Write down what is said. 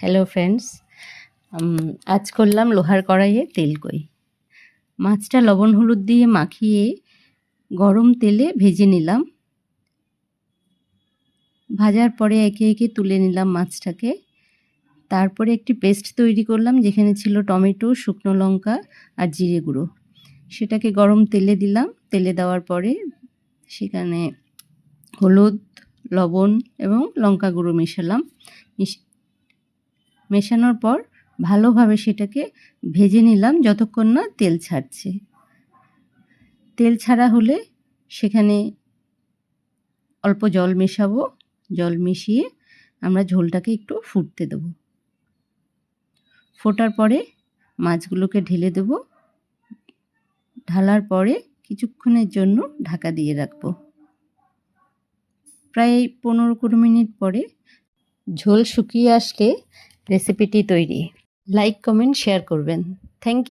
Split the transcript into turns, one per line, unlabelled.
Hello friends, আজ করলাম লোহার কড়াইয়ে তেলকই। মাছটা লবণ হলুদ দিয়ে মাখিয়ে গরম তেলে ভেজে নিলাম। ভাজার পরে একে একে তুলে নিলাম মাছটাকে। তারপরে একটি পেস্ট তৈরি করলাম, যেখানে ছিল টমেটো, শুকনো লঙ্কা আর জিরে গুঁড়ো। সেটাকে গরম তেলে দিলাম। তেলে দেওয়ার পরে সেখানে হলুদ, লবণ এবং লঙ্কা গুঁড়ো মেশালাম। মেশানোর পর ভালোভাবে সেটাকে ভেজে নিলাম যতক্ষণ না তেল ছাড়ছে। তেল ছাড়া হলে সেখানে অল্প জল মেশাবো। জল মিশিয়ে আমরা ঝোলটাকে একটু ফুটতে দেবো। ফোটার পরে মাছগুলোকে ঢেলে দেব। ঢালার পরে কিছুক্ষণের জন্য ঢাকা দিয়ে রাখবো। প্রায় 15-20 মিনিট পরে ঝোল শুকিয়ে আসলে রেসিপিটি তৈরি। লাইক, কমেন্ট, শেয়ার করবেন। Thank you.